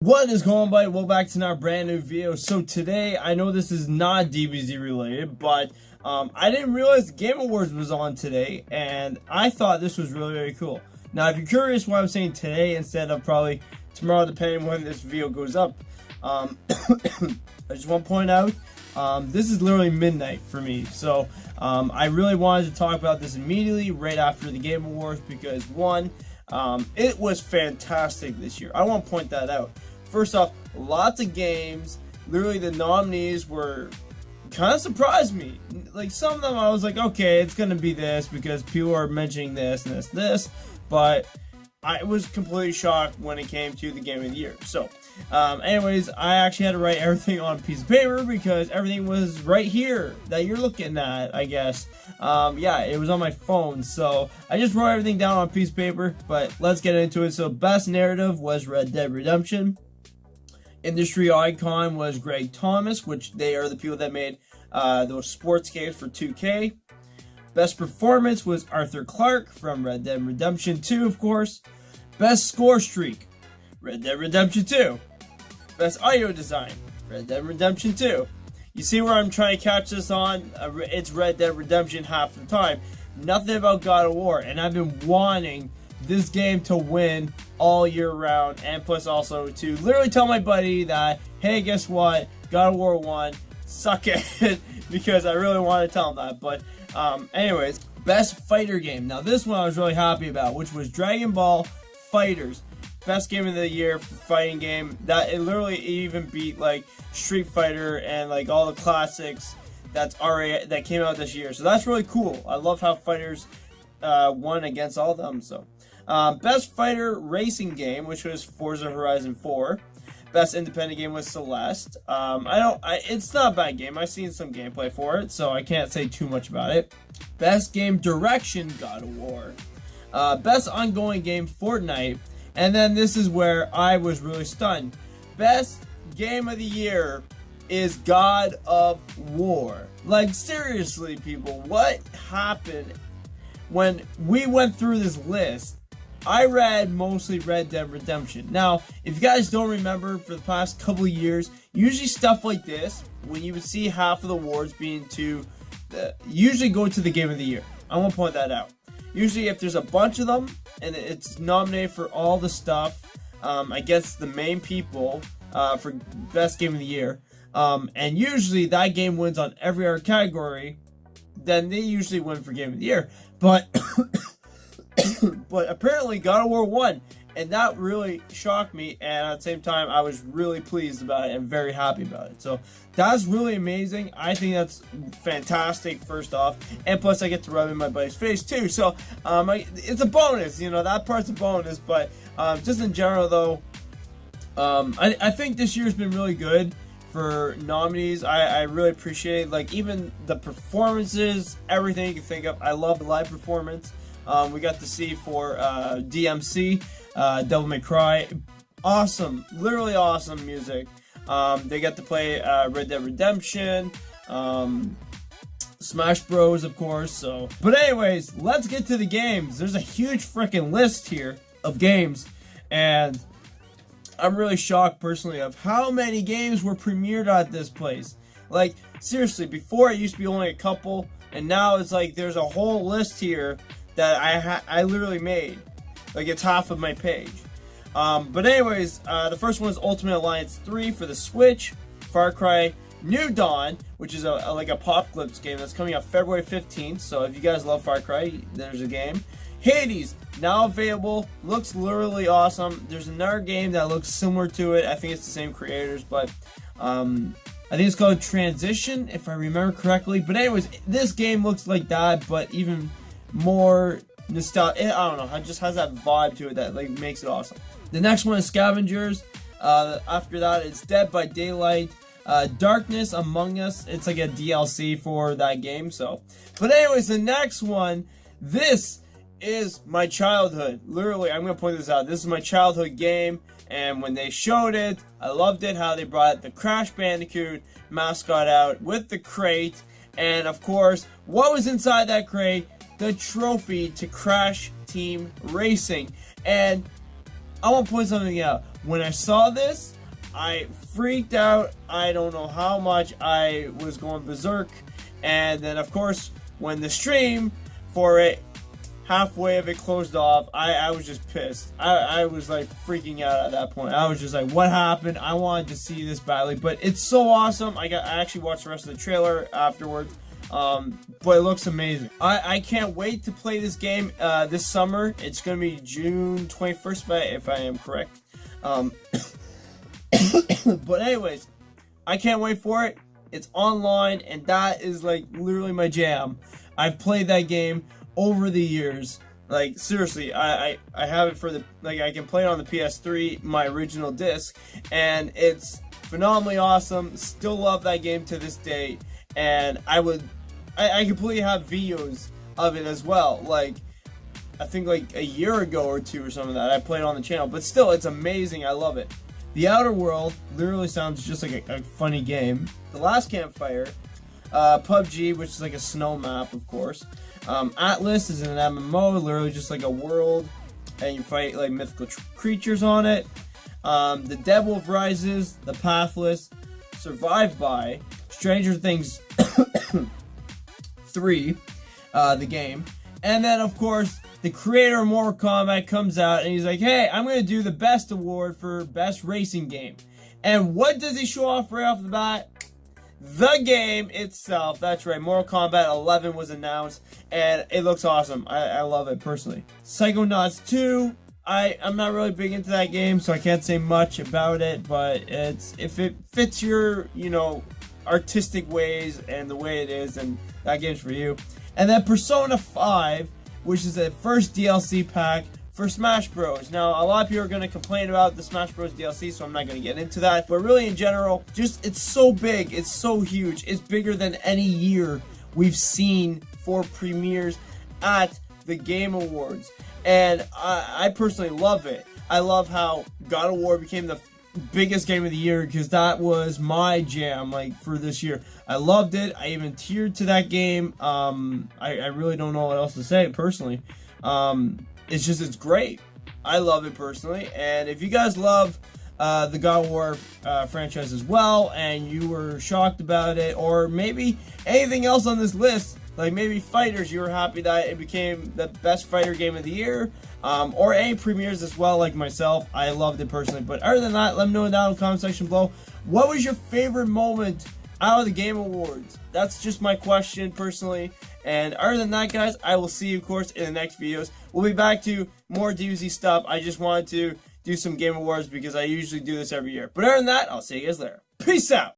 What is going on, buddy? Welcome back to our brand new video. So today, I know this is not DBZ related, but I didn't realize the Game Awards was on today, and I thought this was really, really cool. Now, if you're curious why I'm saying today instead of probably tomorrow, depending when this video goes up, I just want to point out, this is literally midnight for me. So I really wanted to talk about this immediately right after the Game Awards because, one, it was fantastic this year. I want to point that out. First off, lots of games. Literally, the nominees were kind of surprised me. Like, some of them I was like, okay, it's going to be this because people are mentioning this and this. But I was completely shocked when it came to the Game of the Year. So, anyways, I actually had to write everything on a piece of paper because everything was right here that you're looking at, I guess. Yeah, it was on my phone. So, I just wrote everything down on a piece of paper, but let's get into it. So, best narrative was Red Dead Redemption. Industry icon was Greg Thomas, which they are the people that made those sports games for 2K. Best performance was Arthur Clarke from Red Dead Redemption 2, of course. Best score streak, Red Dead Redemption 2. Best audio design, Red Dead Redemption 2. You see where I'm trying to catch this on? It's Red Dead Redemption half the time. Nothing about God of War, and I've been wanting this game to win all year round, and plus also to literally tell my buddy that, hey, guess what? God of War 1, suck it, because I really want to tell him that. But anyways, best fighter game. Now this one I was really happy about, which was Dragon Ball FighterZ. Best game of the year for fighting game. That it literally even beat like Street Fighter and like all the classics that came out this year. So that's really cool. I love how FighterZ won against all of them. So best fighter racing game, which was Forza Horizon 4. Best independent game was Celeste. It's not a bad game. I've seen some gameplay for it, so I can't say too much about it. Best game direction, God of War. Best ongoing game, Fortnite. And then this is where I was really stunned. Best game of the year is God of War. Like, seriously, people, what happened when we went through this list? I read mostly Red Dead Redemption. Now, if you guys don't remember, for the past couple of years, usually stuff like this, when you would see half of the awards being usually go to the Game of the Year. I want to point that out. Usually, if there's a bunch of them, and it's nominated for all the stuff, I guess the main people for Best Game of the Year, and usually that game wins on every other category, then they usually win for Game of the Year. But but apparently God of War won, and that really shocked me, and at the same time I was really pleased about it and very happy about it. So that's really amazing. I think that's fantastic, first off, and plus I get to rub in my buddy's face too, so it's a bonus, you know, that part's a bonus. But just in general though, I think this year's been really good for nominees. I really appreciate, like, even the performances, everything you can think of. I love the live performance. We got to see for DMC, Devil May Cry. Awesome, literally awesome music. They got to play Red Dead Redemption, Smash Bros, of course. So, but anyways, let's get to the games. There's a huge freaking list here of games, and I'm really shocked personally of how many games were premiered at this place. Like, seriously, before it used to be only a couple, and now it's like there's a whole list here that I literally made. Like, it's half of my page. But anyways, the first one is Ultimate Alliance 3 for the Switch. Far Cry New Dawn, which is like a Popclips game that's coming out February 15th. So if you guys love Far Cry, there's a game. Hades, now available, looks literally awesome. There's another game that looks similar to it. I think it's the same creators, but I think it's called Transition, if I remember correctly. But anyways, this game looks like that, but even more nostalgic. I don't know, it just has that vibe to it that like makes it awesome. The next one is Scavengers. After that, it's Dead by Daylight. Darkness Among Us. It's like a DLC for that game. So, but anyways, the next one, this is my childhood. Literally, I'm gonna point this out. This is my childhood game, and when they showed it, I loved it. How they brought the Crash Bandicoot mascot out with the crate, and of course, what was inside that crate? The trophy to Crash Team Racing. And I want to point something out. When I saw this, I freaked out. I don't know how much. I was going berserk. And then, of course, when the stream for it, halfway of it closed off, I was just pissed. I was like freaking out at that point. I was just like, what happened? I wanted to see this badly, but it's so awesome. I actually watched the rest of the trailer afterwards. But it looks amazing. I can't wait to play this game this summer. It's gonna be June 21st if I am correct. But anyways, I can't wait for it. It's online, and that is like literally my jam. I've played that game over the years. Like seriously, I have it for the, like, I can play it on the PS3, my original disc, and it's phenomenally awesome. Still love that game to this day, and I completely have videos of it as well. Like, I think like a year ago or two or something that I played on the channel, but still, it's amazing. I love it. The Outer World literally sounds just like a funny game. The Last Campfire, PUBG, which is like a snow map, of course. Atlas is an MMO, literally just like a world, and you fight like mythical creatures on it. The Dead Wolf Rises, The Pathless, Survived By, Stranger Things 3, the game. And then, of course, the creator of Mortal Kombat comes out and he's like, hey, I'm going to do the best award for best racing game. And what does he show off right off the bat? The game itself. That's right, Mortal Kombat 11 was announced, and it looks awesome. I love it personally. Psychonauts 2, I'm not really big into that game, so I can't say much about it, but if it fits your, artistic ways and the way it is, then that game's for you. And then Persona 5, which is the first DLC pack for Smash Bros. Now, a lot of people are going to complain about the Smash Bros. DLC, so I'm not going to get into that. But really, in general, it's so big, it's so huge. It's bigger than any year we've seen for premieres at the Game Awards. And I personally love it. I love how God of War became the biggest game of the year, because that was my jam, like, for this year. I loved it. I even teared to that game. I really don't know what else to say personally. It's great. I love it personally. And if you guys love the God of War franchise as well, and you were shocked about it, or maybe anything else on this list, like maybe Fighters, you were happy that it became the best fighter game of the year, or any premieres as well, like myself, I loved it personally. But other than that, let me know down in the comment section below, what was your favorite moment out of the Game Awards? That's just my question personally. And other than that, guys, I will see you, of course, in the next videos. We'll be back to more DBZ stuff. I just wanted to do some Game Awards because I usually do this every year. But other than that, I'll see you guys later. Peace out!